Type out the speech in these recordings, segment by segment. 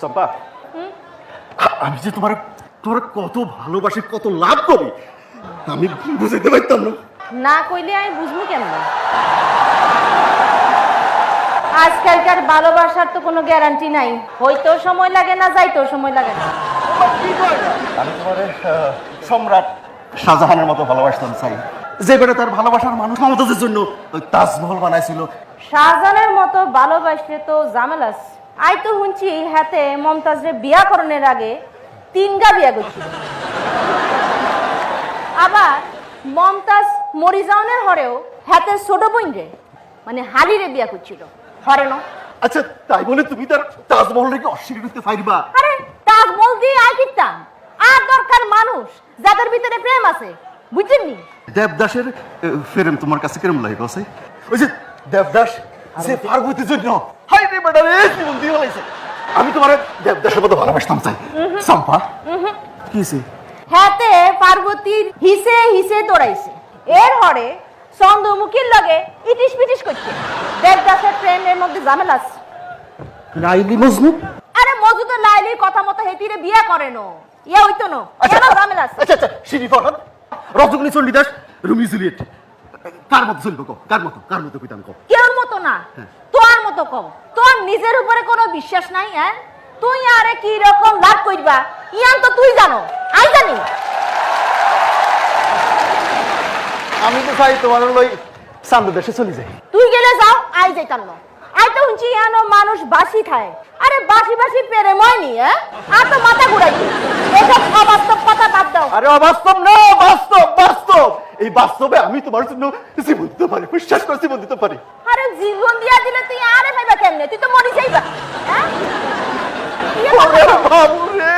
চম্পা, আমি যে তোমার তোমার কত ভালোবাসি, কত লাভ করি, আমি বুঝাইতে পারতাম না। না কইলে আমি বুঝবো কেমন? আজকালকার ভালোবাসার তো কোনো গ্যারান্টি নাই, হইতেও সময় লাগে না, যাইতেও সময় লাগে না। আমি তোমার সম্রাট শাহজাহানের মতো ভালোবাসতাম চাই, যে বেটা তার ভালোবাসার মানুষ মমতাজের জন্য ওই তাজমহল বানাইছিল। শাহজাহানের মতো ভালোবাসলে তো ঝামেলাস। আই তো শুনছি হাতে মমতাজরে বিয়া করণের আগে 3 বিয়া করছিল। আবার মমতাজ মরি যাওয়ার হরেও হাতে ছোট বোন রে মানে হালিরে বিয়া করছিল হরে না। আচ্ছা, তাই বলে তুমি তার তাজমহল রেখে অস্বীকার করতে পারবা? আরে তাজমহল দিয়ে আই কিতাম, আর দরকার মানুষ যাদের ভিতরে প্রেম আছে, বুঝছেন নি? দেবদাসের প্রেম তোমার কাছে কেমন লাগে গছে? ওই যে দেবদাস যে পার্বতীর জন্য হাই রে বেটা রে জীবন দিয়ে হইছে, আমি তোমার দেবদাসের মতো ভালোবাসতাম চাই। চম্পা কিছে হাতে পার্বতীর হিসে হিসে দৌড়াইছে, এর হরে চন্দ্রমুখীর লগে ইটিস পিটিস করছে। দেবদাসের প্রেমের মধ্যে ঝামেলা আছে। লাইলি মজনু? আরে মজুদ লাইলির কথা মতো হেতিরে বিয়া করে নো, ইয়া হইতো না, কেন ঝামেলা আছে? আচ্ছা আচ্ছা, শিরি ফরহাদ, রজনী চণ্ডীদাস, রুমি জুলিয়েট, কার মতো চলবো কো? কার মতো কইতাম কো? কেউর মতো না, তোর মতো কম। তোর নিজের উপরে কোনো বিশ্বাস নাই? হ্যাঁ, তুই আরে কি রকম লাভ কইবা ইয়ান তো তুই জানো, আই জানি। আমি তো চাই তোমার লই চান্দু দেশে চলে যাই। তুই গেলে যাও, আই যাইতাম না। আই তো শুনছি ইয়ানো মানুষ বাসি খায়। আরে বাসি বাসি পেরে ময়নি, হ্যাঁ, আর তো মাথা ঘুরাই। এসব অবাস্তব কথা বাদ দাও। আরে অবাস্তব না, বাস্তব। এই বাস্তবে আমি তোমার জন্য জীবন দিতে পারি, বিশ্বাস করে জীবন দিতে পারি। আরে জীবন দিয়া দিলে তুই আরে পাইবা কেমনে? তুই তো মরি যাইবা। হ্যাঁ, ওরে বাবু রে!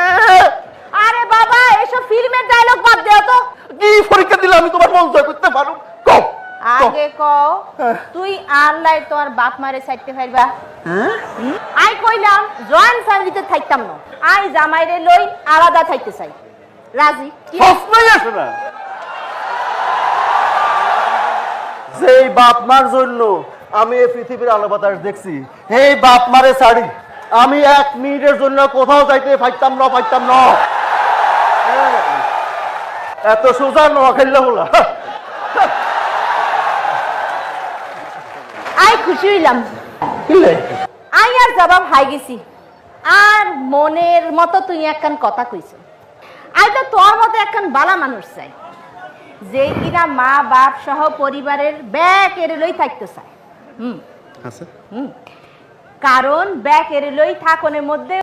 আরে বাবা, এসব ফিল্মের ডায়লগ বাদ দেও তো। কি পরীক্ষা দিলে আমি তোমার মন জয় করতে পারো? কও আগে কও, তুই আল্লাহ তোর বাপ মারে ছাইতে পারবা? হ্যাঁ, আই কইলাম জয়েন্ট ফ্যামিলিতে থাকতাম না, আই জামাইরে লই আলাদা থাকতে চাই। রাজি? প্রশ্নই আসে না। যেই বাপ মার জন্য আমি এই পৃথিবীর আলো বাতাস দেখছি, এই বাপ মারে ছাড়ি আমি 1 মিনিটের জন্য কোথাও যাইতে পারতাম না। এত সোজা নোয়া খেললে হলো। আই খুশি হইলাম। আই আর জবাব হাই গেছি, আর মনের মতো তুই একখান কথা কইছ। আই তো তোর মতো একখান বালা মানুষ চাই, যে কিনা মা বাপ সহ পরিবারের ব্যাগ এর লই থাকতে চায়। কারণ ব্যাগ এর লই থাকনের মধ্যে